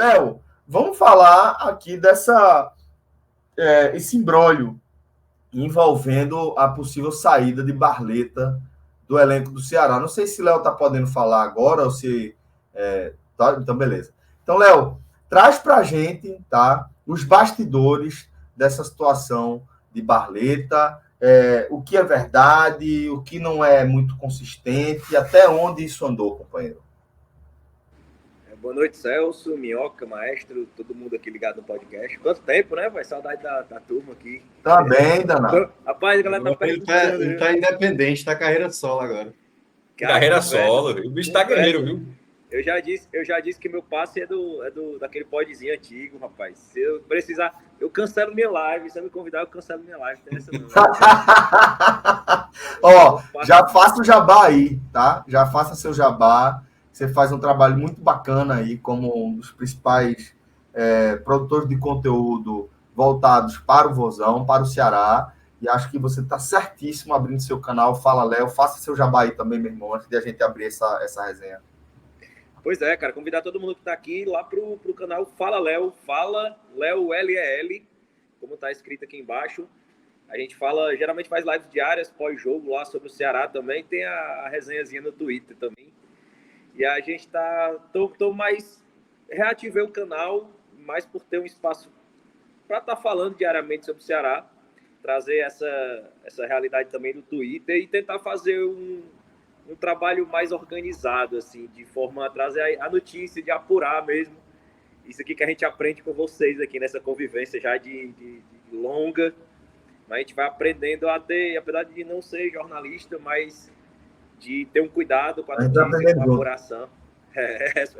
Léo, vamos falar aqui esse imbróglio envolvendo a possível saída de Barleta do elenco do Ceará. Não sei se Léo está podendo falar agora ou se... tá, então, beleza. Então, Léo, traz para a gente, tá, os bastidores dessa situação de Barleta, o que é verdade, o que não é muito consistente, até onde isso andou, companheiro. Boa noite, Celso, Minhoca, Maestro, todo mundo aqui ligado no podcast. Quanto tempo, né? Vai saudade da turma aqui. Tá bem, danado. Rapaz, a galera tá perguntando. Ele tá independente, tá carreira solo agora. Carreira solo. O bicho tá guerreiro, viu? Eu já disse que meu passe é daquele podzinho antigo, rapaz. Se eu precisar, eu cancelo minha live. Se eu me convidar, eu cancelo minha live. Tem essa não. Ó, já faça o jabá aí, tá? Já faça seu jabá. Você faz um trabalho muito bacana aí como um dos principais produtores de conteúdo voltados para o Vozão, para o Ceará. E acho que você está certíssimo abrindo seu canal. Fala, Léo. Faça seu jabá aí também, meu irmão, antes de a gente abrir essa resenha. Pois é, cara. Convidar todo mundo que está aqui lá pro canal Fala Léo. Fala Léo L-E-L, como está escrito aqui embaixo. A gente geralmente faz lives diárias, pós-jogo lá sobre o Ceará também. Tem a resenhazinha no Twitter também. E a gente tô mais... Reativei o canal, mais por ter um espaço para estar falando diariamente sobre o Ceará, trazer essa realidade também do Twitter e tentar fazer um trabalho mais organizado, assim, de forma a trazer a notícia, de apurar mesmo. Isso aqui que a gente aprende com vocês aqui nessa convivência já de longa. Mas a gente vai aprendendo a ter, apesar de não ser jornalista, mas de ter um cuidado com a notícia, com a apuração,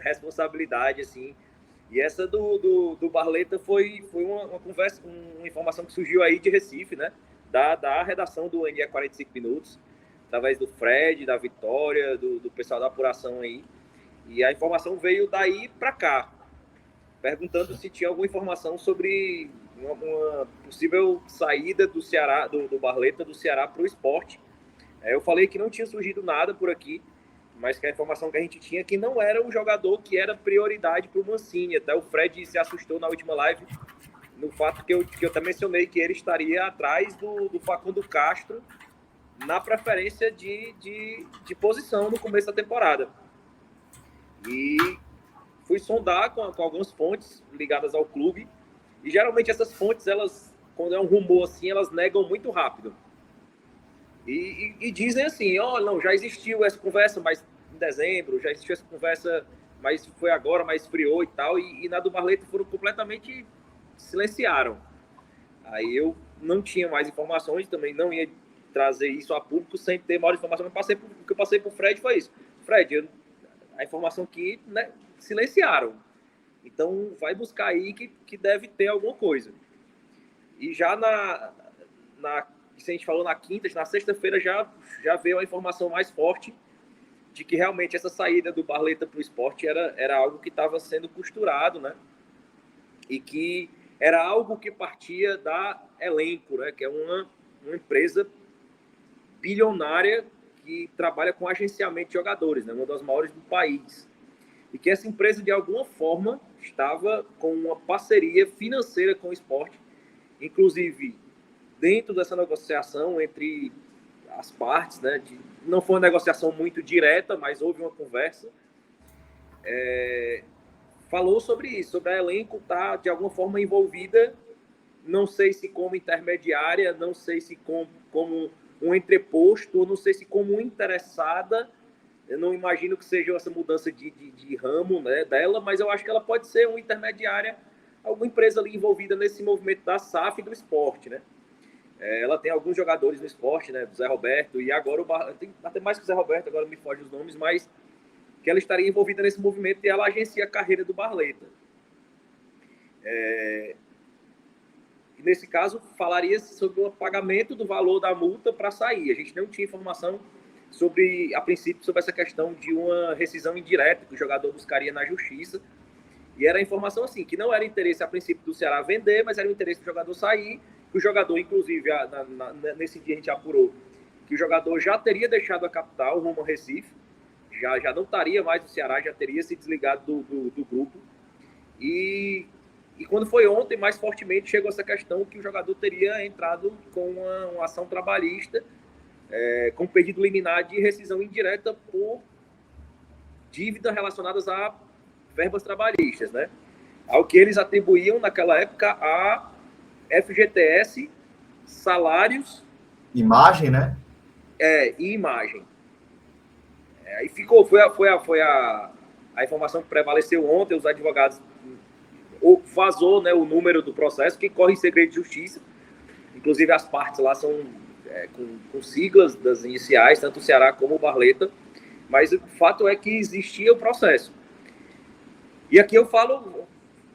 responsabilidade, assim. E essa do Barleta foi uma conversa, uma informação que surgiu aí de Recife, né? Da redação do NE 45 Minutos, através do Fred, da Vitória, do pessoal da apuração aí. E a informação veio daí para cá, perguntando se tinha alguma informação sobre uma possível saída do Ceará, do Barleta do Ceará para o Sport. Eu falei que não tinha surgido nada por aqui, mas que a informação que a gente tinha é que não era o jogador que era prioridade para o Mancini. Até o Fred se assustou na última live no fato que eu até mencionei que ele estaria atrás do Facundo Castro na preferência de posição no começo da temporada. E fui sondar com algumas fontes ligadas ao clube, e geralmente essas fontes, elas, quando é um rumor assim, elas negam muito rápido. E dizem assim, não, já existiu essa conversa, mas em dezembro, já existiu essa conversa, mas foi agora, mas esfriou e tal, e na do Barleta foram completamente silenciaram. Aí eu não tinha mais informações, também não ia trazer isso a público sem ter maior informação. O que eu passei pro Fred foi isso. Fred, a informação que, né, silenciaram. Então vai buscar aí que deve ter alguma coisa. E já se a gente falou na quinta, na sexta-feira já veio a informação mais forte de que realmente essa saída do Barleta para o Sport era algo que estava sendo costurado, né? E que era algo que partia da Elenco, né? Que é uma empresa bilionária que trabalha com agenciamento de jogadores, né? Uma das maiores do país. E que essa empresa, de alguma forma, estava com uma parceria financeira com o Sport, inclusive dentro dessa negociação entre as partes, né? Não foi uma negociação muito direta, mas houve uma conversa. Falou sobre isso, sobre a Elenco estar, de alguma forma, envolvida, não sei se como intermediária, não sei se como um entreposto, não sei se como interessada. Eu não imagino que seja essa mudança de ramo, né, dela, mas eu acho que ela pode ser uma intermediária, alguma empresa ali envolvida nesse movimento da SAF e do esporte, né? Ela tem alguns jogadores no esporte, né? Do Zé Roberto, e agora tem até mais que o Zé Roberto, agora me foge os nomes, mas que ela estaria envolvida nesse movimento e ela agencia a carreira do Barleta. E nesse caso, falaria sobre o pagamento do valor da multa para sair. A gente não tinha informação a princípio, sobre essa questão de uma rescisão indireta que o jogador buscaria na justiça. E era a informação assim, que não era interesse a princípio do Ceará vender, mas era o interesse do jogador sair. Que o jogador, inclusive, nesse dia a gente apurou que o jogador já teria deixado a capital rumo ao Recife, já não estaria mais no Ceará, já teria se desligado do grupo. E quando foi ontem, mais fortemente, chegou essa questão que o jogador teria entrado com uma ação trabalhista, com pedido liminar de rescisão indireta por dívidas relacionadas a verbas trabalhistas, né? Ao que eles atribuíam, naquela época, a FGTS, salários... Imagem, né? E imagem. Aí foi a informação que prevaleceu ontem, os advogados vazou, né, o número do processo, que corre em segredo de justiça. Inclusive, as partes lá são com siglas das iniciais, tanto o Ceará como o Barleta. Mas o fato é que existia o processo. E aqui eu falo,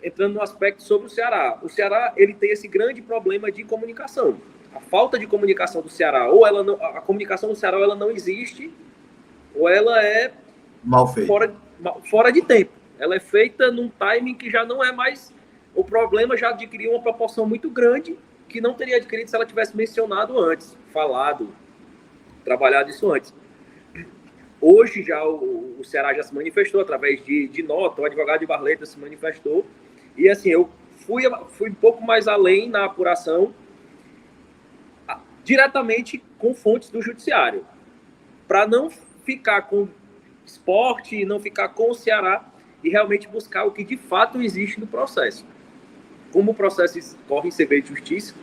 entrando no aspecto sobre o Ceará. O Ceará, ele tem esse grande problema de comunicação. A falta de comunicação do Ceará, ou a comunicação do Ceará, ou ela não existe, ou ela é mal feita, fora de tempo. Ela é feita num timing que já não é mais... O problema já adquiriu uma proporção muito grande que não teria adquirido se ela tivesse mencionado antes, falado, trabalhado isso antes. Hoje já o Ceará já se manifestou através de nota, o advogado de Barleta se manifestou, e assim, eu fui um pouco mais além na apuração, diretamente com fontes do judiciário, para não ficar com esporte, não ficar com o Ceará, e realmente buscar o que de fato existe no processo. Como o processo corre em segredo de justiça,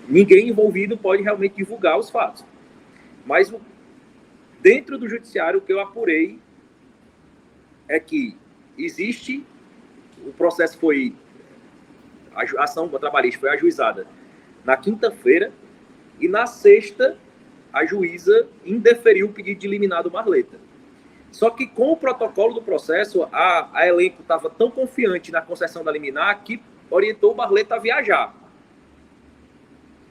ninguém envolvido pode realmente divulgar os fatos. Mas dentro do judiciário, o que eu apurei é que existe, o processo foi, a ação trabalhista foi ajuizada na quinta-feira, e na sexta a juíza indeferiu o pedido de liminar do Barleta. Só que com o protocolo do processo, a elenco estava tão confiante na concessão da liminar que orientou o Barleta a viajar.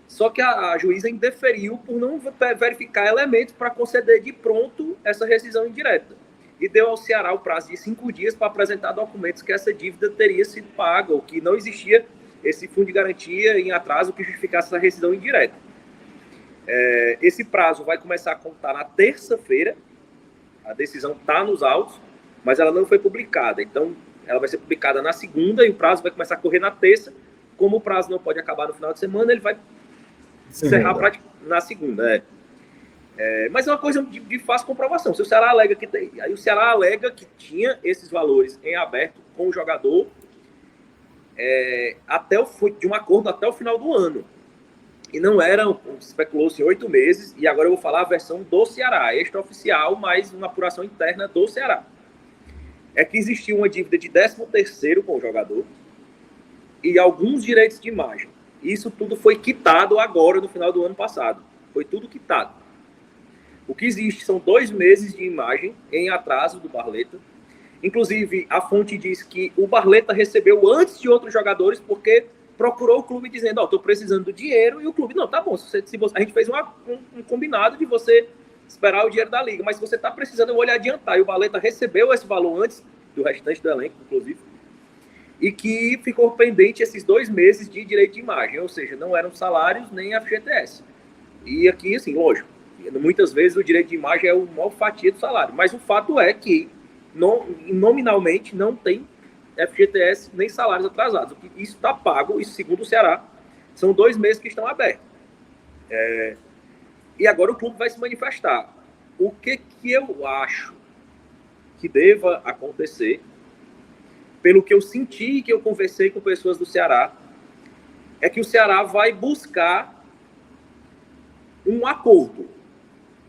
Só que a juíza indeferiu por não verificar elementos para conceder de pronto essa rescisão indireta. E deu ao Ceará o prazo de 5 dias para apresentar documentos que essa dívida teria sido paga, ou que não existia esse fundo de garantia em atraso que justificasse essa rescisão indireta. Esse prazo vai começar a contar na terça-feira. A decisão está nos autos, mas ela não foi publicada. Então, ela vai ser publicada na segunda e o prazo vai começar a correr na terça. Como o prazo não pode acabar no final de semana, ele vai encerrar na segunda. Mas é uma coisa de fácil comprovação. Se o Ceará alega que tem, aí o Ceará alega que tinha esses valores em aberto com o jogador de um acordo até o final do ano. E não eram, especulou-se, 8 meses, e agora eu vou falar a versão do Ceará, extraoficial, mas uma apuração interna do Ceará. É que existia uma dívida de 13º com o jogador e alguns direitos de imagem. Isso tudo foi quitado agora, no final do ano passado. Foi tudo quitado. O que existe são 2 meses de imagem em atraso do Barleta. Inclusive, a fonte diz que o Barleta recebeu antes de outros jogadores, porque procurou o clube dizendo, estou precisando do dinheiro, e o clube, não, tá bom, a gente fez um combinado de você esperar o dinheiro da liga, mas se você está precisando, eu vou lhe adiantar. E o Barleta recebeu esse valor antes do restante do elenco, inclusive, e que ficou pendente esses 2 meses de direito de imagem, ou seja, não eram salários nem FGTS. E aqui, assim, lógico, muitas vezes o direito de imagem é uma fatia do salário, mas o fato é que nominalmente não tem FGTS nem salários atrasados. Isso está pago, isso segundo o Ceará, são 2 meses que estão abertos. E agora o clube vai se manifestar. O que eu acho que deva acontecer, pelo que eu senti, que eu conversei com pessoas do Ceará, é que o Ceará vai buscar um acordo,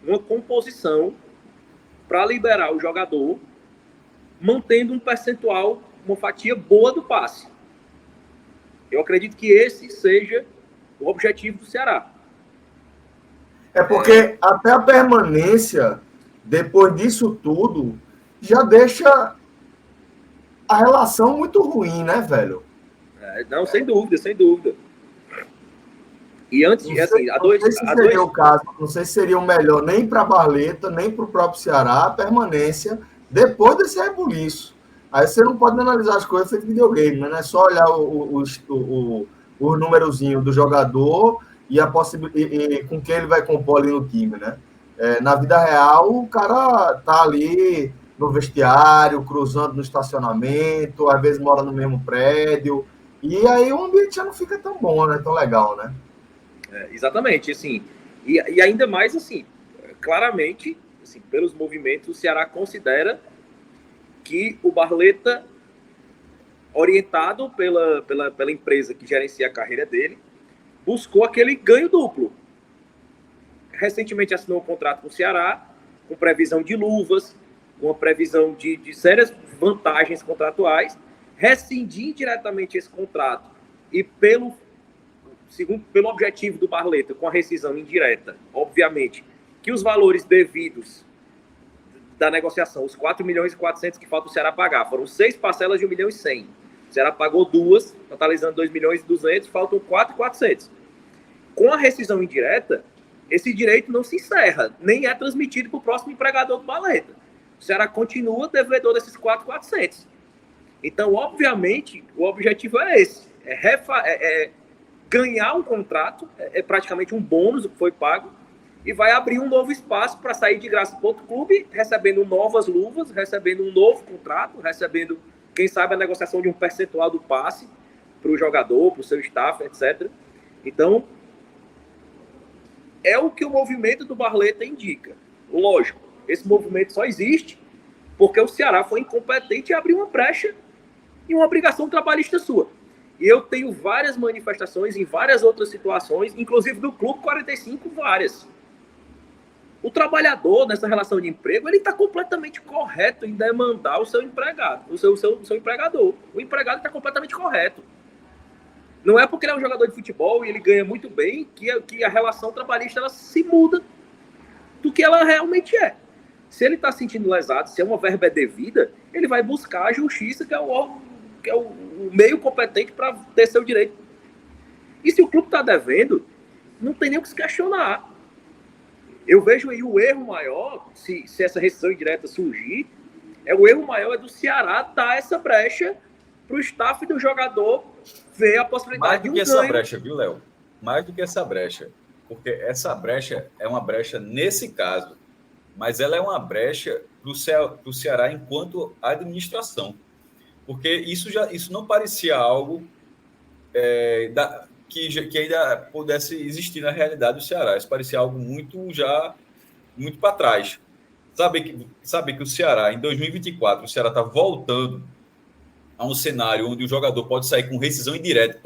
uma composição para liberar o jogador, mantendo um percentual, uma fatia boa do passe. Eu acredito que esse seja o objetivo do Ceará. Porque até a permanência, depois disso tudo, já deixa a relação muito ruim, né, velho? Não, sem dúvida, sem dúvida. E antes de, assim, não sei se seria o melhor nem para a Barleta, nem para o próprio Ceará, a permanência depois desse rebuliço. Aí você não pode analisar as coisas feito videogame, né? Não é só olhar o númerozinho do jogador e com quem ele vai compor ali no time, né? Na vida real, o cara tá ali no vestiário, cruzando no estacionamento, às vezes mora no mesmo prédio, e aí o ambiente já não fica tão bom, né? Tão legal, né? Exatamente, assim, e ainda mais, assim, claramente, assim, pelos movimentos, o Ceará considera que o Barleta, orientado pela empresa que gerencia a carreira dele, buscou aquele ganho duplo. Recentemente assinou um contrato com o Ceará, com previsão de luvas, com a previsão de sérias vantagens contratuais, rescindir diretamente esse contrato e pelo objetivo do Barleta, com a rescisão indireta, obviamente, que os valores devidos da negociação, os 4 milhões e 400 que falta o Ceará pagar, foram 6 parcelas de 1 milhão e 100. O Ceará pagou 2, totalizando 2 milhões e 200, faltam 4 e 400. Com a rescisão indireta, esse direito não se encerra, nem é transmitido para o próximo empregador do Barleta. O Ceará continua devedor desses 4 e 400. Então, obviamente, o objetivo é esse, ganhar um contrato, é praticamente um bônus o que foi pago, e vai abrir um novo espaço para sair de graça para outro clube, recebendo novas luvas, recebendo um novo contrato, recebendo, quem sabe, a negociação de um percentual do passe para o jogador, para o seu staff, etc. Então, é o que o movimento do Barleta indica. Lógico, esse movimento só existe porque o Ceará foi incompetente e abriu uma brecha e uma obrigação trabalhista sua. E eu tenho várias manifestações em várias outras situações, inclusive do Clube 45, várias. O trabalhador, nessa relação de emprego, ele está completamente correto em demandar o seu empregado, o seu empregador. O empregado está completamente correto. Não é porque ele é um jogador de futebol e ele ganha muito bem que a relação trabalhista ela se muda do que ela realmente é. Se ele está se sentindo lesado, se é uma verba devida, ele vai buscar a justiça, que é o meio competente para ter seu direito. E se o clube está devendo, não tem nem o que se questionar. Eu vejo aí o erro maior, se essa rescisão indireta surgir, o erro maior é do Ceará dar essa brecha para o staff do jogador ver a possibilidade de um ganho. Mais do que essa brecha, viu, Léo? Mais do que essa brecha. Porque essa brecha é uma brecha nesse caso, mas ela é uma brecha para o Ceará enquanto administração. Porque isso não parecia algo que ainda pudesse existir na realidade do Ceará. Isso parecia algo muito para trás. Sabe que o Ceará, em 2024, o Ceará está voltando a um cenário onde o jogador pode sair com rescisão indireta.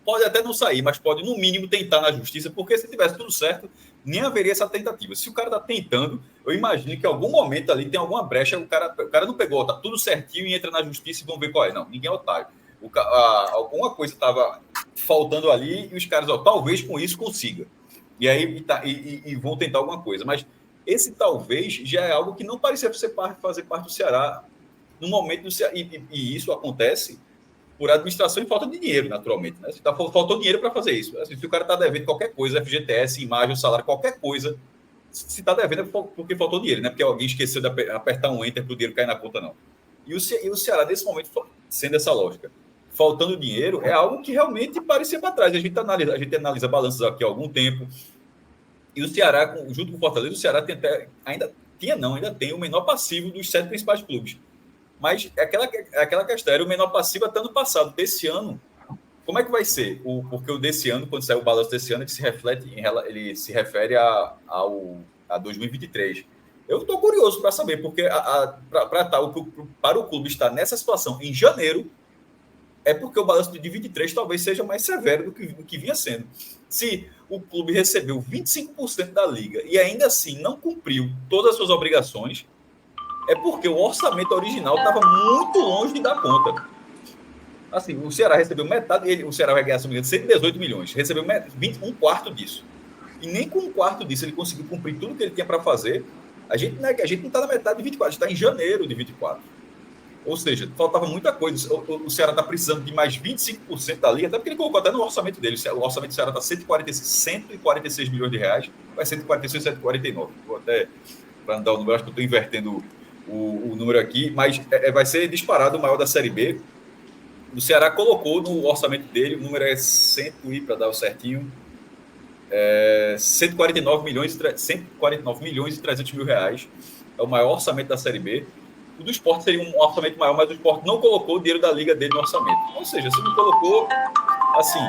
Pode até não sair, mas pode, no mínimo, tentar na justiça, porque se tivesse tudo certo, nem haveria essa tentativa. Se o cara está tentando, eu imagino que em algum momento ali tem alguma brecha, o cara não pegou, tá tudo certinho e entra na justiça e vão ver qual é. Não, ninguém é otário. Alguma coisa estava faltando ali e os caras, talvez com isso consiga. E aí e vão tentar alguma coisa. Mas esse talvez já é algo que não parecia fazer parte do Ceará no momento do Ceará. E isso acontece por administração e falta de dinheiro, naturalmente. Né? Faltou dinheiro para fazer isso. Assim, se o cara está devendo qualquer coisa, FGTS, imagem, salário, qualquer coisa, se está devendo é porque faltou dinheiro, não é porque alguém esqueceu de apertar um enter para o dinheiro cair na conta, não. E o Ceará, nesse momento, sendo essa lógica, faltando dinheiro, é algo que realmente parecia para trás. A gente analisa balanços aqui há algum tempo. E o Ceará, junto com o Fortaleza, o Ceará ainda tem o menor passivo dos 7 principais clubes. Mas aquela questão, era o menor passivo até ano passado. Desse ano, como é que vai ser? Porque o desse ano, quando sair o balanço desse ano, ele se refere a 2023. Eu estou curioso para saber, porque para o clube estar nessa situação em janeiro, é porque o balanço de 23 talvez seja mais severo do que vinha sendo. Se o clube recebeu 25% da liga e ainda assim não cumpriu todas as suas obrigações, é porque o orçamento original estava muito longe de dar conta. Assim, o Ceará recebeu metade, o Ceará vai ganhar, se não me engano, 118 milhões, recebeu um quarto disso. E nem com um quarto disso ele conseguiu cumprir tudo que ele tinha para fazer. A gente não está na metade de 24, a gente está em janeiro de 24. Ou seja, faltava muita coisa. O Ceará está precisando de mais 25% da liga, até porque ele colocou até no orçamento dele. O orçamento do Ceará está 146 milhões de reais, vai 146, 149. Vou até, para não dar o número, acho que eu estou invertendo o número aqui, mas vai ser disparado o maior da Série B. O Ceará colocou no orçamento dele, o número é 100, para dar o certinho, 149 milhões e 300 mil reais. É o maior orçamento da Série B. O do Sport seria um orçamento maior, mas o Sport não colocou o dinheiro da liga dele no orçamento. Ou seja, se não colocou, assim,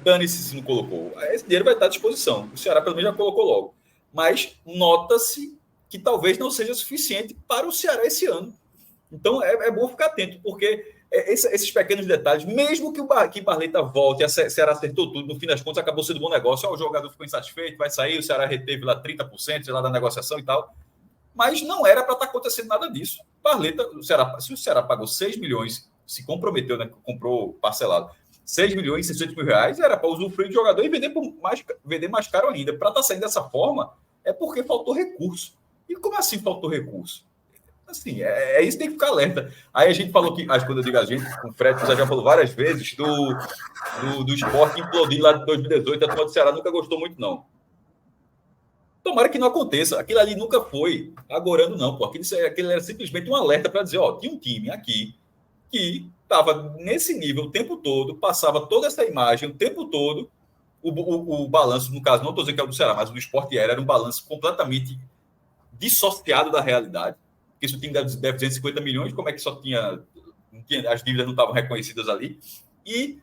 dane-se se não colocou. Esse dinheiro vai estar à disposição. O Ceará, pelo menos, já colocou logo. Mas nota-se que talvez não seja suficiente para o Ceará esse ano. Então, é bom ficar atento, porque esses pequenos detalhes, mesmo que o Barleta volte, a Ceará acertou tudo, no fim das contas, acabou sendo um bom negócio. O jogador ficou insatisfeito, vai sair, o Ceará reteve lá 30%, sei lá, da negociação e tal. Mas não era para estar acontecendo nada disso. Barleta, se o Ceará pagou 6 milhões, se comprometeu, né, comprou parcelado, 6 milhões e 600 mil reais, era para usufruir do jogador e vender mais caro ainda. Para estar saindo dessa forma, é porque faltou recurso. E como assim faltou recurso? Assim, isso que tem que ficar alerta. Aí a gente falou que, quando eu digo a gente, o Fred já falou várias vezes do Sport implodir lá de 2018, a turma do Ceará nunca gostou muito, não. Tomara que não aconteça. Aquilo ali nunca foi agorando, não. Pô. Aquilo era simplesmente um alerta para dizer, tinha um time aqui que estava nesse nível o tempo todo, passava toda essa imagem o tempo todo. O balanço, no caso, não estou dizendo que é o do Ceará, mas o do Sport era um balanço completamente dissociado da realidade. Porque se o time deve 250 milhões, como é que só tinha as dívidas não estavam reconhecidas ali? E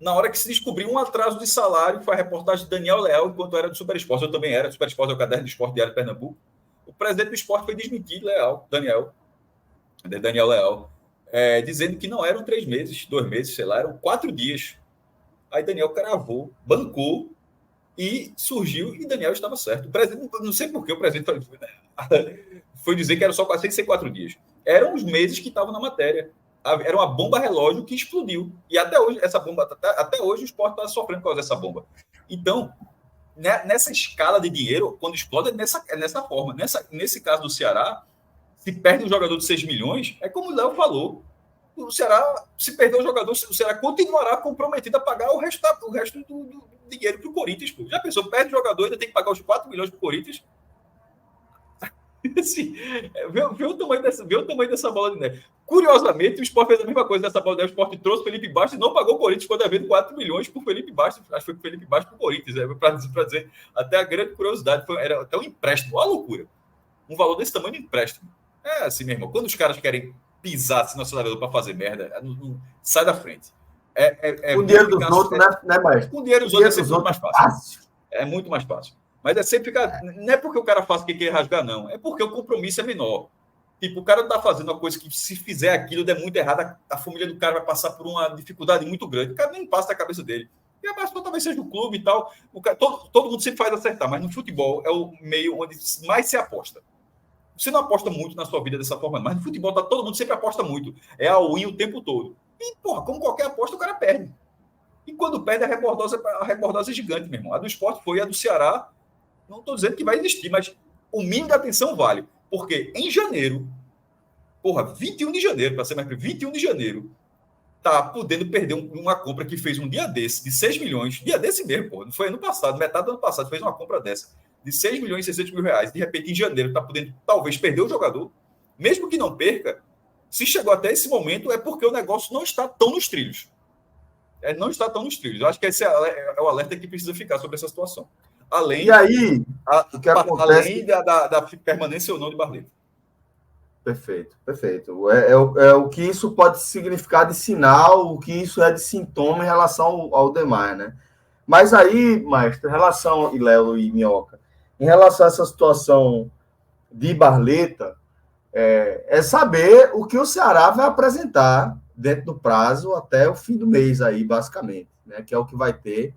na hora que se descobriu um atraso de salário, foi a reportagem de Daniel Leal, enquanto era do Super Esporte. Eu também era. Super Esporte é o caderno do Esporte Diário de Pernambuco. O presidente do Esporte foi desmentir, Daniel Leal, dizendo que não eram 3 meses, 2 meses, sei lá, eram 4 dias. Aí Daniel cravou, bancou e surgiu, e Daniel estava certo. O presidente, não sei por que o presidente foi dizer que era só 4 dias. Eram os meses que estavam na matéria. Era uma bomba relógio que explodiu. E até hoje, essa bomba, até hoje o Sport está sofrendo por causa dessa bomba. Então, nessa escala de dinheiro, quando explode, é nessa forma. Nesse caso do Ceará, se perde um jogador de 6 milhões, é como o Léo falou. O Ceará, se perder o jogador, o Ceará continuará comprometido a pagar o resto do dinheiro para o Corinthians. Pô. Já pensou, perde o jogador, ainda tem que pagar os 4 milhões para o Corinthians? Assim, vê o tamanho dessa bola de neve. Curiosamente, o Sport fez a mesma coisa nessa bola de neve. O Sport trouxe o Felipe Bastos e não pagou o Corinthians quando havia 4 milhões por Felipe Bastos. Acho que foi o Felipe Bastos para o Corinthians. Para dizer, até a grande curiosidade, era até um empréstimo. Olha a loucura. Um valor desse tamanho de empréstimo. É assim, meu irmão. Quando os caras querem pisar assim, no acelerador para fazer merda, sai da frente. O dinheiro dos outros, né, Maestro? Com o dinheiro dos outros é muito mais fácil. É muito mais fácil. Mas é sempre ficar. Não é porque o cara faz o que quer rasgar, não. É porque o compromisso é menor. Tipo, o cara está fazendo uma coisa que, se fizer aquilo, der muito errado, a família do cara vai passar por uma dificuldade muito grande. O cara nem passa da cabeça dele. E a mais talvez seja o clube e tal. Todo mundo sempre faz acertar, mas no futebol é o meio onde mais se aposta. Você não aposta muito na sua vida dessa forma, mas no futebol todo mundo sempre aposta muito. É a win o tempo todo. E, porra, como qualquer aposta, o cara perde. E quando perde, a rebordosa é gigante, meu irmão. A do Sport foi, a do Ceará. Não estou dizendo que vai existir, mas o mínimo da atenção vale. Porque em janeiro, 21 de janeiro, para ser mais preciso, 21 de janeiro, tá podendo perder uma compra que fez um dia desse, de 6 milhões, dia desse mesmo, não foi ano passado, metade do ano passado, fez uma compra dessa, de 6 milhões e 600 mil reais, de repente em janeiro tá podendo talvez perder o jogador, mesmo que não perca, se chegou até esse momento é porque o negócio não está tão nos trilhos. Não está tão nos trilhos. Eu acho que esse é o alerta que precisa ficar sobre essa situação. Além, e aí, o que acontece... além da permanência ou não de Barleta. Perfeito. É o que isso pode significar de sinal, o que isso é de sintoma em relação ao demais, né? Mas aí, Maestro, em relação, e Léo e Minhoca, em relação a essa situação de Barleta, é saber o que o Ceará vai apresentar dentro do prazo até o fim do mês aí, basicamente, né? Que é o que vai ter.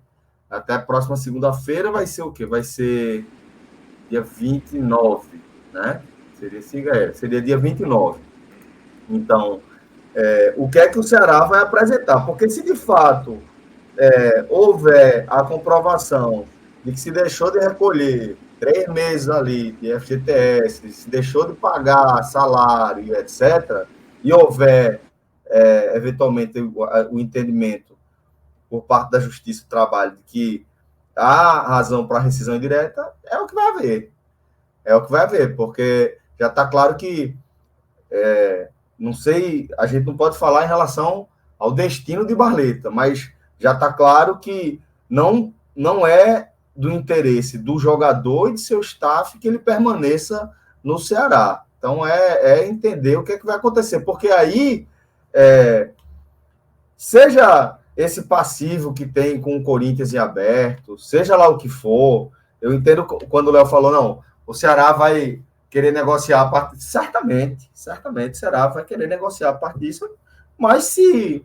Até a próxima segunda-feira vai ser o quê? Vai ser dia 29, né? Seria dia 29. Então, o que é que o Ceará vai apresentar? Porque se de fato houver a comprovação de que se deixou de recolher 3 meses ali de FGTS, se deixou de pagar salário, etc., e houver, eventualmente, o entendimento por parte da Justiça do Trabalho de que há razão para rescisão indireta, é o que vai haver. É o que vai haver, porque já está claro que, não sei, a gente não pode falar em relação ao destino de Barleta, mas já está claro que não é do interesse do jogador e de seu staff que ele permaneça no Ceará. Então, é entender o que é que vai acontecer. Porque aí, seja esse passivo que tem com o Corinthians em aberto, seja lá o que for, eu entendo quando o Léo falou, não, o Ceará vai querer negociar a partir... Certamente o Ceará vai querer negociar a partir disso, mas se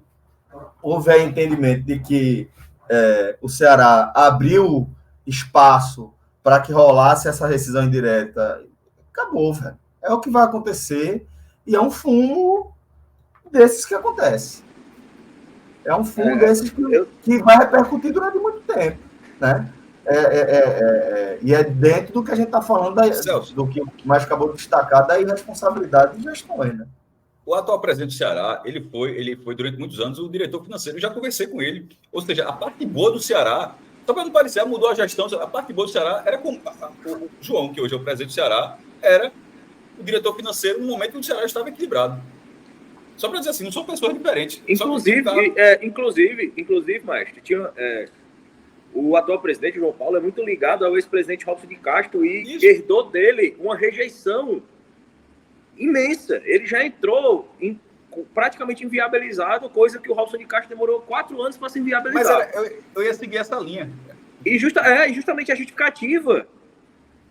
houver entendimento de que o Ceará abriu espaço para que rolasse essa rescisão indireta, acabou, velho. É o que vai acontecer e é um fumo desses que acontece. É um fumo desses que vai repercutir durante muito tempo, né? E é dentro do que a gente está falando, do que o mais acabou de destacar, da irresponsabilidade de gestões, né? O atual presidente do Ceará, ele foi durante muitos anos o diretor financeiro. Eu já conversei com ele. Ou seja, a parte boa do Ceará, só para não parecer, mudou a gestão. A parte boa do Ceará era com o João, que hoje é o presidente do Ceará, era o diretor financeiro no momento em que o Ceará estava equilibrado. Só para dizer assim, não são pessoas diferentes. Inclusive, Maestro, tinha, o atual presidente, João Paulo, é muito ligado ao ex-presidente Robson de Castro e herdou dele uma rejeição imensa. Ele já entrou praticamente inviabilizado, coisa que o Robson de Castro demorou 4 anos para se inviabilizar. Mas eu ia seguir essa linha. E justamente a justificativa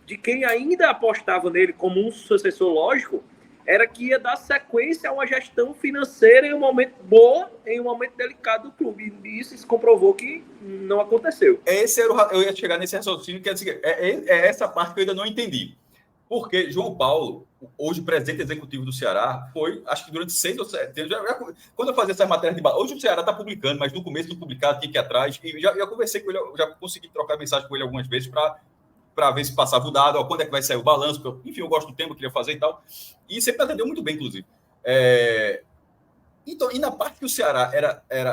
de quem ainda apostava nele como um sucessor lógico era que ia dar sequência a uma gestão financeira em um momento bom, em um momento delicado do clube. E isso se comprovou que não aconteceu. Eu ia chegar nesse raciocínio, que é essa parte que eu ainda não entendi. Porque João Paulo, hoje presidente executivo do Ceará, foi, acho que durante 6 ou 7 anos, quando eu fazia essas matérias de base, hoje o Ceará está publicando, mas no começo do publicado, tinha que ir atrás, e já conversei com ele, já consegui trocar mensagem com ele algumas vezes para ver se passava o dado, quando é que vai sair o balanço, enfim, eu gosto do tema, eu queria fazer e tal, e sempre atendeu muito bem, inclusive. Então, e na parte que o Ceará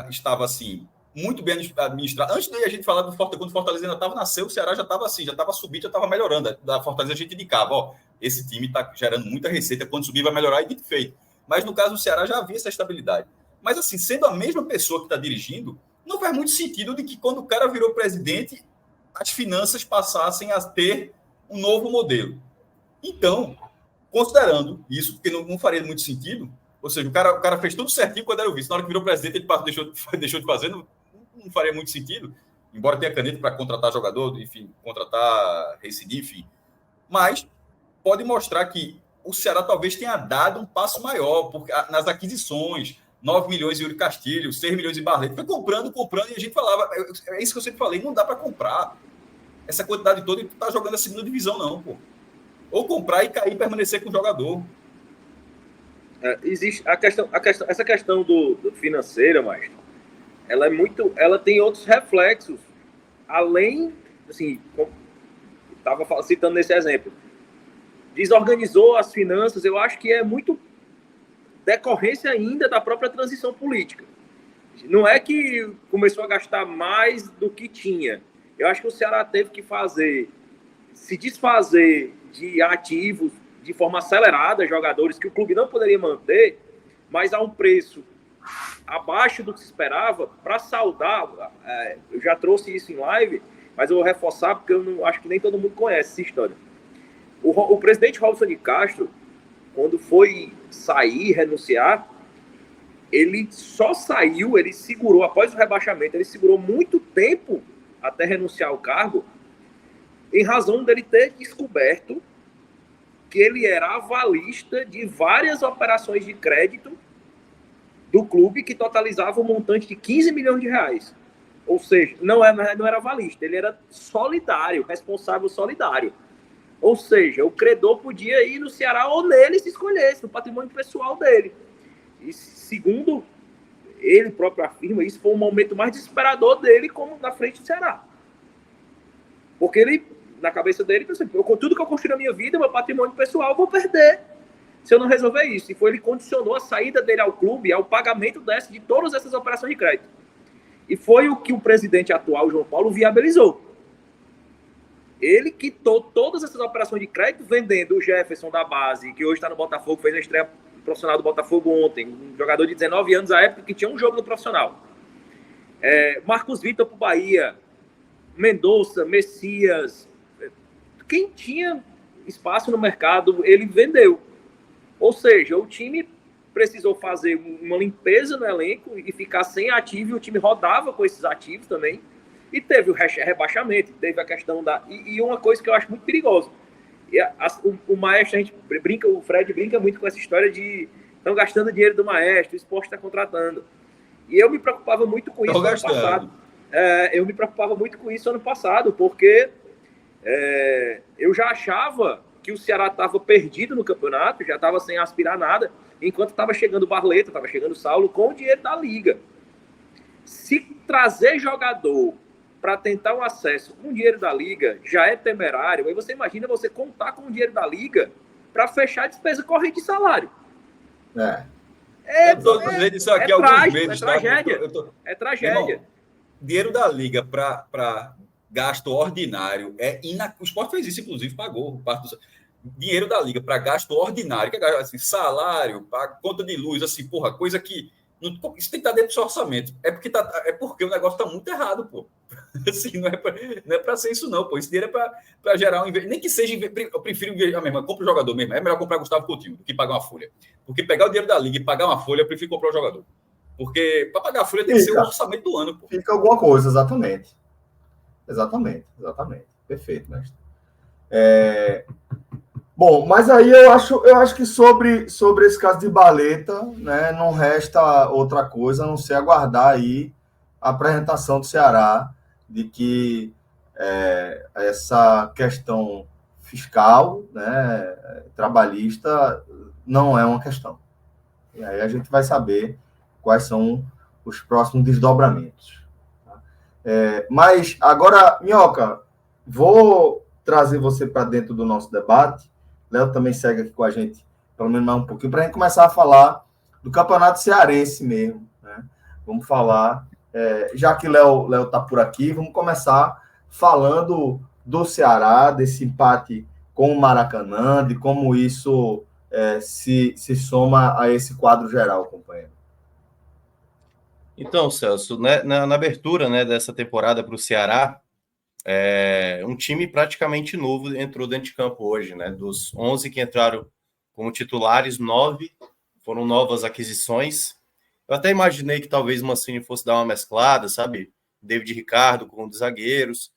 estava assim, muito bem administrado, antes de a gente falar do Fortaleza, quando o Fortaleza ainda estava nascendo, o Ceará já estava assim, já estava subindo, já estava melhorando. Da Fortaleza a gente indicava, esse time está gerando muita receita, quando subir vai melhorar, e dito feito. Mas no caso do Ceará já havia essa estabilidade. Mas assim, sendo a mesma pessoa que está dirigindo, não faz muito sentido de que quando o cara virou presidente, as finanças passassem a ter um novo modelo. Então, considerando isso, porque não faria muito sentido, ou seja, o cara fez tudo certinho quando era o vice. Na hora que virou presidente, ele deixou de fazer, não faria muito sentido, embora tenha caneta para contratar jogador, enfim, contratar Recife, enfim. Mas pode mostrar que o Ceará talvez tenha dado um passo maior, porque nas aquisições, 9 milhões em Yuri Castilho, 6 milhões em Barreto, foi comprando, e a gente falava, é isso que eu sempre falei, não dá para comprar essa quantidade toda e tu tá jogando a segunda divisão, não, pô. Ou comprar e cair e permanecer com o jogador. Existe essa questão do financeira, Maestro, ela tem outros reflexos, além, assim, estava citando nesse exemplo, desorganizou as finanças, eu acho que é muito decorrência ainda da própria transição política. Não é que começou a gastar mais do que tinha. Eu acho que o Ceará teve que se desfazer de ativos de forma acelerada, jogadores que o clube não poderia manter, mas a um preço abaixo do que se esperava, para saldar. Eu já trouxe isso em live, mas eu vou reforçar porque eu acho que nem todo mundo conhece essa história. O presidente Robson de Castro, quando foi sair, renunciar, ele só saiu, ele segurou, após o rebaixamento, ele segurou muito tempo até renunciar ao cargo, em razão dele ter descoberto que ele era avalista de várias operações de crédito do clube que totalizavam um montante de 15 milhões de reais. Ou seja, não era avalista, ele era solidário, responsável solidário. Ou seja, o credor podia ir no Ceará ou nele se escolhesse, no patrimônio pessoal dele. E segundo ele próprio afirma, isso foi o momento mais desesperador dele como na frente do Ceará. Porque ele, na cabeça dele, pensou, tudo que eu construí na minha vida, meu patrimônio pessoal, eu vou perder se eu não resolver isso. E ele condicionou a saída dele ao clube ao pagamento de todas essas operações de crédito. E foi o que o presidente atual, João Paulo, viabilizou. Ele quitou todas essas operações de crédito, vendendo o Jefferson da base, que hoje está no Botafogo, fez a estreia profissional do Botafogo ontem, um jogador de 19 anos à época que tinha um jogo no profissional. Marcos Vitor para o Bahia, Mendonça, Messias, quem tinha espaço no mercado, ele vendeu. Ou seja, o time precisou fazer uma limpeza no elenco e ficar sem ativo, e o time rodava com esses ativos também, e teve o rebaixamento, teve a questão da... E uma coisa que eu acho muito perigosa, o Maestro, a gente brinca, o Fred brinca muito com essa história de estão gastando dinheiro do Maestro, o esporte está contratando. E eu me preocupava muito com isso ano passado. Eu me preocupava muito com isso ano passado, porque eu já achava que o Ceará estava perdido no campeonato, já estava sem aspirar nada, enquanto estava chegando o Barleta, estava chegando o Saulo com o dinheiro da Liga. Se trazer jogador para tentar um acesso com o dinheiro da Liga já é temerário, aí você imagina você contar com o dinheiro da Liga para fechar a despesa corrente de salário. Eu estou dizendo isso aqui alguns meses. É tragédia. Irmão, dinheiro da Liga para gasto ordinário o Sport fez isso, inclusive, pagou parte do... Dinheiro da Liga para gasto ordinário, que é assim, salário, conta de luz, assim, porra, coisa que isso tem que estar dentro do seu orçamento. É porque o negócio está muito errado, pô. Assim, não é para ser isso, não, pô. Esse dinheiro é para gerar um investimento. Nem que seja, eu prefiro mesmo, compra o jogador mesmo. É melhor comprar Gustavo Coutinho do que pagar uma folha. Porque pegar o dinheiro da Liga e pagar uma folha, eu prefiro comprar o jogador. Porque para pagar a folha tem que ser o orçamento do ano, pô. Fica alguma coisa, exatamente. Perfeito, mestre. Bom, mas aí eu acho que sobre esse caso de Barleta, né, não resta outra coisa a não ser aguardar aí a apresentação do Ceará de que essa questão fiscal, né, trabalhista, não é uma questão. E aí a gente vai saber quais são os próximos desdobramentos. Tá? Mas agora, Minhoca, vou trazer você para dentro do nosso debate. Léo também segue aqui com a gente, pelo menos mais um pouquinho, para a gente começar a falar do campeonato cearense mesmo. Né? Vamos falar, já que Léo está por aqui, vamos começar falando do Ceará, desse empate com o Maracanã, de como isso se soma a esse quadro geral, companheiro. Então, Celso, né, na abertura, né, dessa temporada para o Ceará, um time praticamente novo entrou dentro de campo hoje, né? Dos 11 que entraram como titulares, 9 foram novas aquisições. Eu até imaginei que talvez o Mancini fosse dar uma mesclada, sabe? David Ricardo com os zagueiros.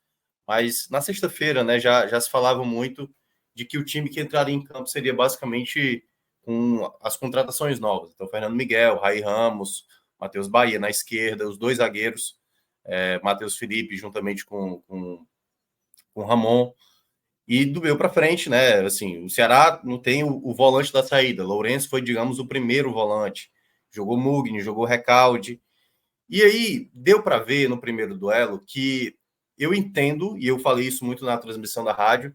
Mas na sexta-feira, né, já se falava muito de que o time que entraria em campo seria basicamente com as contratações novas. Então, Fernando Miguel, Rai Ramos, Matheus Bahia na esquerda, os dois zagueiros, Matheus Felipe, juntamente com Ramon, e do meio para frente, né? Assim, o Ceará não tem o volante da saída. Lourenço foi, digamos, o primeiro volante. Jogou Mugni, jogou Recalde. E aí deu para ver no primeiro duelo que eu entendo, e eu falei isso muito na transmissão da rádio,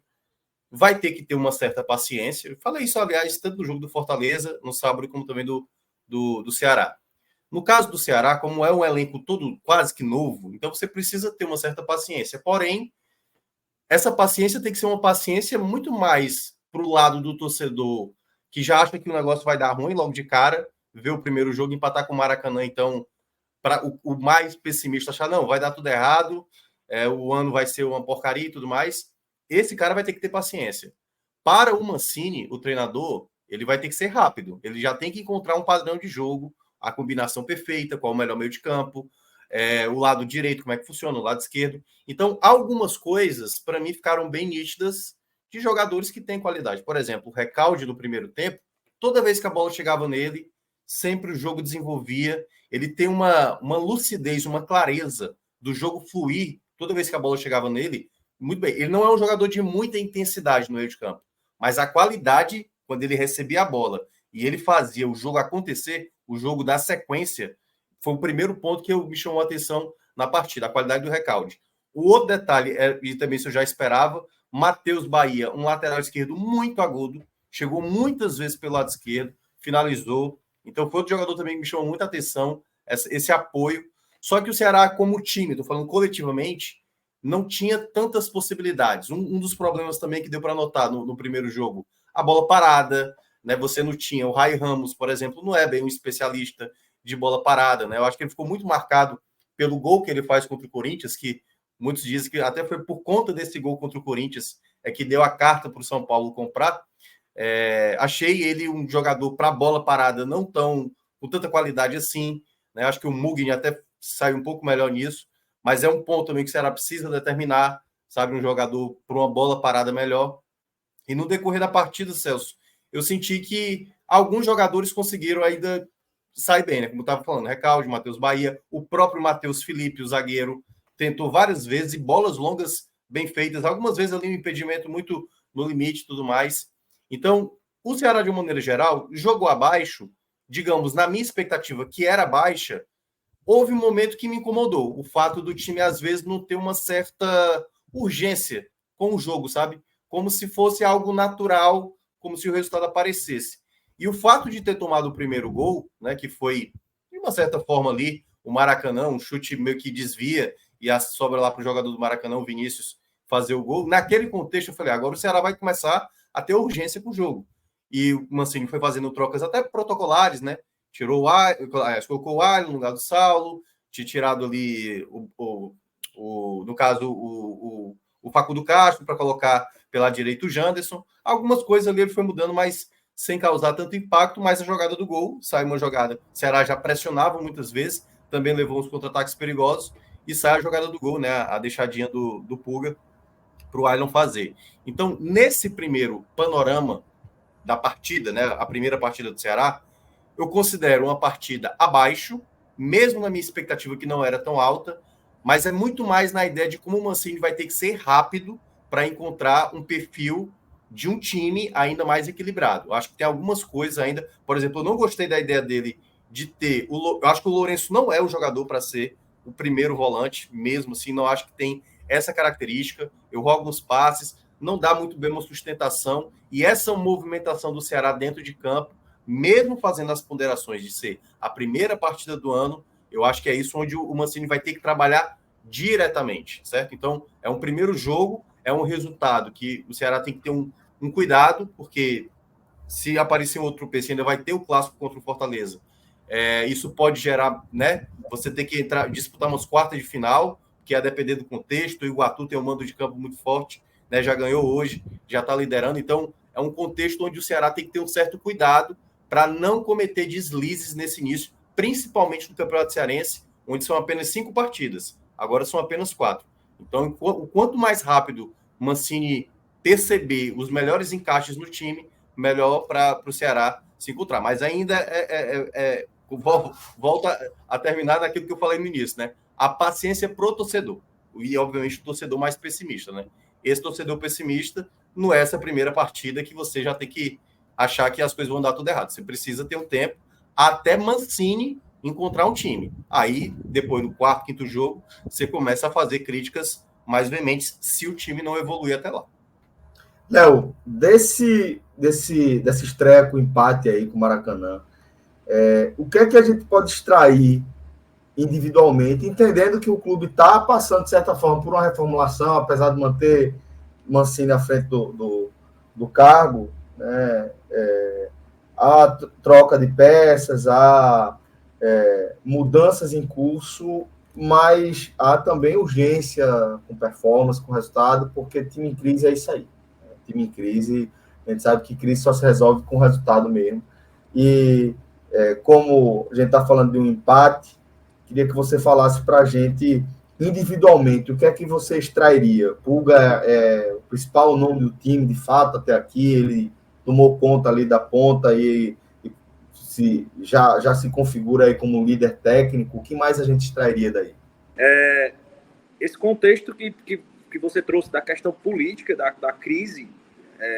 vai ter que ter uma certa paciência. Eu falei isso, aliás, tanto no jogo do Fortaleza, no sábado, como também do Ceará. No caso do Ceará, como é um elenco todo quase que novo, então você precisa ter uma certa paciência. Porém, essa paciência tem que ser uma paciência muito mais para o lado do torcedor que já acha que o negócio vai dar ruim logo de cara, ver o primeiro jogo, empatar com o Maracanã, então, para o mais pessimista achar, não, vai dar tudo errado, o ano vai ser uma porcaria e tudo mais. Esse cara vai ter que ter paciência. Para o Mancini, o treinador, ele vai ter que ser rápido. Ele já tem que encontrar um padrão de jogo, a combinação perfeita, qual é o melhor meio de campo, o lado direito, como é que funciona, o lado esquerdo. Então, algumas coisas, para mim, ficaram bem nítidas de jogadores que têm qualidade. Por exemplo, o Recalde no primeiro tempo, toda vez que a bola chegava nele, sempre o jogo desenvolvia. Ele tem uma lucidez, uma clareza do jogo fluir toda vez que a bola chegava nele. Muito bem. Ele não é um jogador de muita intensidade no meio de campo, mas a qualidade, quando ele recebia a bola e ele fazia o jogo acontecer, o jogo da sequência, foi o primeiro ponto que me chamou a atenção na partida, a qualidade do Recalde. O outro detalhe, e também isso eu já esperava, Matheus Bahia, um lateral esquerdo muito agudo, chegou muitas vezes pelo lado esquerdo, finalizou. Então foi outro jogador também que me chamou muita atenção, esse apoio. Só que o Ceará, como time, estou falando coletivamente, não tinha tantas possibilidades. Um dos problemas também que deu para notar no primeiro jogo, a bola parada, né? Você não tinha o Rai Ramos, por exemplo, não é bem um especialista de bola parada, né? Eu acho que ele ficou muito marcado pelo gol que ele faz contra o Corinthians, que muitos dizem que até foi por conta desse gol contra o Corinthians que deu a carta para o São Paulo comprar. Achei ele um jogador para bola parada não tão com tanta qualidade assim, né? Acho que o Mugni até saiu um pouco melhor nisso, mas é um ponto também que o Ceará precisa determinar, sabe, um jogador para uma bola parada melhor. E no decorrer da partida, Celso, eu senti que alguns jogadores conseguiram ainda sair bem, né? Como eu estava falando, Recalde, Matheus Bahia, o próprio Matheus Felipe, o zagueiro, tentou várias vezes e bolas longas bem feitas, algumas vezes ali um impedimento muito no limite e tudo mais. Então, o Ceará, de uma maneira geral, jogou abaixo, digamos, na minha expectativa, que era baixa. Houve um momento que me incomodou, o fato do time, às vezes, não ter uma certa urgência com o jogo, sabe? Como se fosse algo natural, como se o resultado aparecesse. E o fato de ter tomado o primeiro gol, né, que foi, de uma certa forma ali, o Maracanã, um chute meio que desvia, e a sobra lá para o jogador do Maracanã, o Vinícius, fazer o gol. Naquele contexto, eu falei, agora o Ceará vai começar a ter urgência com o jogo. E o Mancini foi fazendo trocas até protocolares, né? Tirou colocou o Alho no lugar do Saulo, tinha tirado ali, no caso, o Facundo Castro para colocar pela direita o Janderson. Algumas coisas ali ele foi mudando, mas sem causar tanto impacto, mas a jogada do gol, sai uma jogada, o Ceará já pressionava muitas vezes, também levou uns contra-ataques perigosos, e sai a jogada do gol, né? A deixadinha do Pulga para o Ailon fazer. Então, nesse primeiro panorama da partida, né? A primeira partida do Ceará, eu considero uma partida abaixo, mesmo na minha expectativa que não era tão alta, mas é muito mais na ideia de como o Mancini vai ter que ser rápido para encontrar um perfil de um time ainda mais equilibrado. Eu acho que tem algumas coisas ainda. Por exemplo, eu não gostei da ideia dele de ter... Eu acho que o Lourenço não é o jogador para ser o primeiro volante, mesmo assim, não acho que tem essa característica. Eu rogo nos passes, não dá muito bem uma sustentação, e essa movimentação do Ceará dentro de campo, mesmo fazendo as ponderações de ser a primeira partida do ano, eu acho que é isso onde o Mancini vai ter que trabalhar diretamente, certo? Então, é um primeiro jogo, é um resultado que o Ceará tem que ter um cuidado, porque se aparecer um outro PC, ainda vai ter o clássico contra o Fortaleza. Isso pode gerar, né? Você tem que disputar umas quartas de final, que a depender do contexto, o Iguatu tem um mando de campo muito forte, né? Já ganhou hoje, já está liderando, então é um contexto onde o Ceará tem que ter um certo cuidado para não cometer deslizes nesse início, principalmente no Campeonato Cearense, onde são apenas 5 partidas, agora são apenas 4. Então, o quanto mais rápido Mancini perceber os melhores encaixes no time, melhor para o Ceará se encontrar. Mas ainda volta a terminar naquilo que eu falei no início, né? A paciência pro torcedor. E, obviamente, o torcedor mais pessimista, né? Esse torcedor pessimista não é essa primeira partida que você já tem que achar que as coisas vão dar tudo errado. Você precisa ter um tempo até Mancini encontrar um time. Aí, depois do quarto, quinto jogo, você começa a fazer críticas mais veementes se o time não evoluir até lá. Léo, dessa estreia com empate aí com o Maracanã, o que é que a gente pode extrair individualmente, entendendo que o clube está passando, de certa forma, por uma reformulação, apesar de manter Mancini à frente do cargo, né? Há troca de peças, há mudanças em curso, mas há também urgência com performance, com resultado, porque time em crise é isso aí. Time em crise, a gente sabe que crise só se resolve com resultado mesmo. E como a gente está falando de um empate, queria que você falasse para a gente individualmente o que é que você extrairia. Pulga é o principal nome do time, de fato, até aqui, ele tomou conta ali da ponta e já se configura aí como líder técnico. O que mais a gente extrairia daí? Esse contexto que você trouxe da questão política, da crise,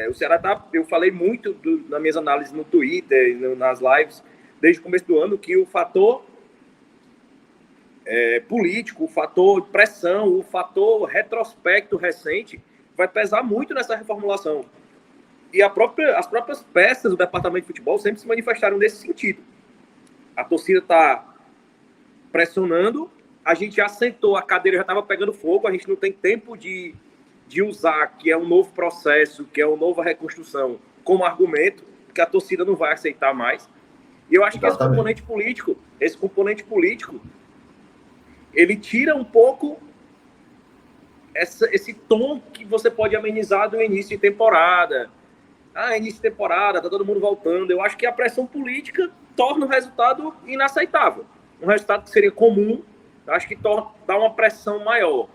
o Ceará eu falei muito nas minhas análises no Twitter, nas lives, desde o começo do ano, que o fator político, o fator pressão, o fator retrospecto recente vai pesar muito nessa reformulação. E as próprias peças do departamento de futebol sempre se manifestaram nesse sentido. A torcida está pressionando, a gente já sentou, a cadeira já estava pegando fogo, a gente não tem tempo de usar que é um novo processo, que é uma nova reconstrução, como argumento, que a torcida não vai aceitar mais. E eu acho que esse componente político, ele tira um pouco esse tom que você pode amenizar do início de temporada, início de temporada, tá todo mundo voltando. Eu acho que a pressão política torna o resultado inaceitável. Um resultado que seria comum, eu acho que dá uma pressão maior.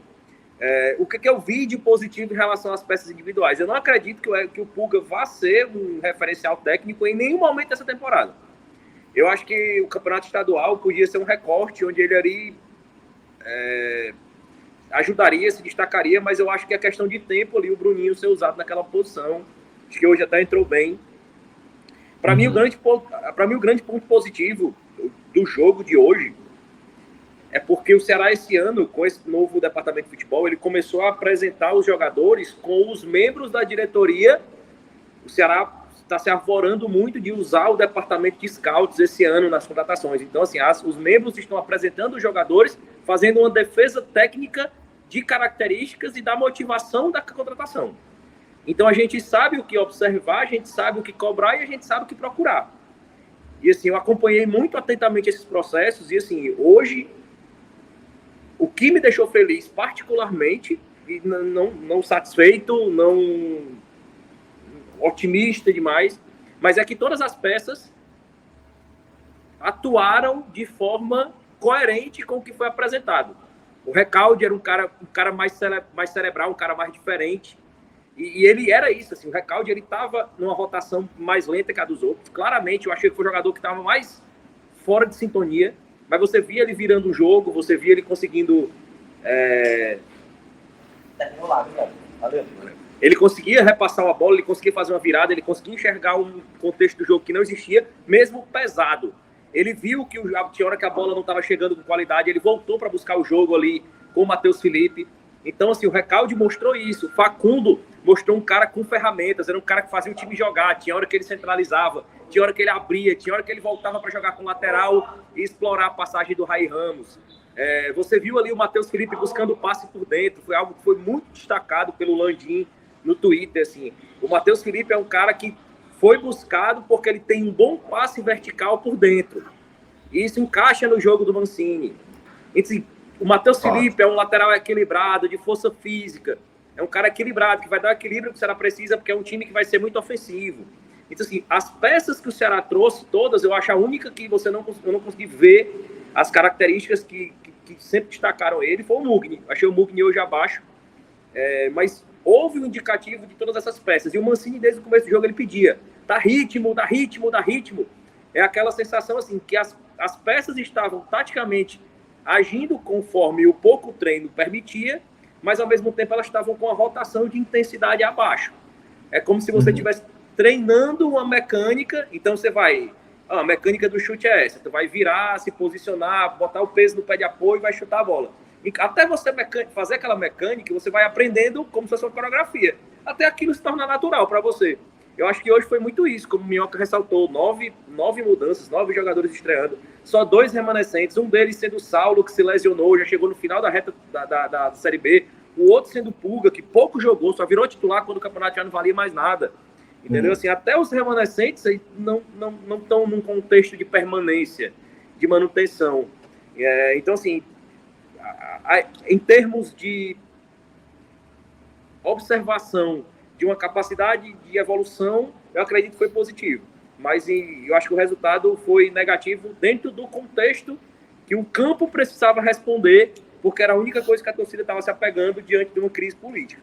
O que eu vi de positivo em relação às peças individuais? Eu não acredito que o Pulga vá ser um referencial técnico em nenhum momento dessa temporada. Eu acho que o campeonato estadual podia ser um recorte onde ele ali ajudaria, se destacaria, mas eu acho que é questão de tempo ali o Bruninho ser usado naquela posição. Acho que hoje até entrou bem. Para mim, o grande ponto positivo do jogo de hoje é porque o Ceará, esse ano, com esse novo departamento de futebol, ele começou a apresentar os jogadores com os membros da diretoria. O Ceará está se arvorando muito de usar o departamento de scouts esse ano nas contratações. Então, assim, os membros estão apresentando os jogadores, fazendo uma defesa técnica de características e da motivação da contratação. Então, a gente sabe o que observar, a gente sabe o que cobrar e a gente sabe o que procurar. E, assim, eu acompanhei muito atentamente esses processos e, assim, hoje, o que me deixou feliz particularmente, e não satisfeito, não otimista demais, mas é que todas as peças atuaram de forma coerente com o que foi apresentado. O Recalde era um cara mais cerebral, um cara mais diferente, e ele era isso, assim, o Recalde ele estava numa rotação mais lenta que a dos outros. Claramente, eu achei que foi o jogador que estava mais fora de sintonia, mas você via ele virando o jogo, você via ele conseguindo... Terminou lá, valeu. Ele conseguia repassar uma bola, ele conseguia fazer uma virada, ele conseguia enxergar um contexto do jogo que não existia, mesmo pesado. Ele viu que tinha hora que a bola não estava chegando com qualidade, ele voltou para buscar o jogo ali com o Matheus Felipe. Então, assim, o Recalde mostrou isso. O Facundo mostrou um cara com ferramentas, era um cara que fazia o time jogar, tinha hora que ele centralizava, tinha hora que ele abria, tinha hora que ele voltava para jogar com lateral e explorar a passagem do Rai Ramos. Você viu ali o Matheus Felipe buscando passe por dentro, foi algo que foi muito destacado pelo Landim no Twitter, assim. O Matheus Felipe é um cara que foi buscado porque ele tem um bom passe vertical por dentro. E isso encaixa no jogo do Mancini. Então, assim, o Matheus Felipe é um lateral equilibrado, de força física. É um cara equilibrado, que vai dar o equilíbrio que o Ceará precisa, porque é um time que vai ser muito ofensivo. Então, assim, as peças que o Ceará trouxe, todas, eu acho a única que eu não consegui ver as características que sempre destacaram ele, foi o Mugni. Achei o Mugni hoje abaixo. Mas houve um indicativo de todas essas peças. E o Mancini, desde o começo do jogo, ele pedia: dá ritmo, dá ritmo, dá ritmo. É aquela sensação, assim, que as peças estavam taticamente agindo conforme o pouco treino permitia, mas ao mesmo tempo elas estavam com a rotação de intensidade abaixo. É como se você estivesse treinando uma mecânica, então você vai... a mecânica do chute é essa, tu vai virar, se posicionar, botar o peso no pé de apoio e vai chutar a bola. E até você fazer aquela mecânica, você vai aprendendo como se fosse uma coreografia. Até aquilo se torna natural para você. Eu acho que hoje foi muito isso, como o Minhoca ressaltou, 9 mudanças, 9 jogadores estreando, só 2 remanescentes, um deles sendo o Saulo, que se lesionou, já chegou no final da reta da Série B, o outro sendo o Pulga, que pouco jogou, só virou titular quando o campeonato já não valia mais nada. Entendeu? Assim, até os remanescentes aí não estão num contexto de permanência, de manutenção. Então, assim, em termos de observação de uma capacidade de evolução, eu acredito que foi positivo. Mas eu acho que o resultado foi negativo dentro do contexto que o campo precisava responder, porque era a única coisa que a torcida estava se apegando diante de uma crise política.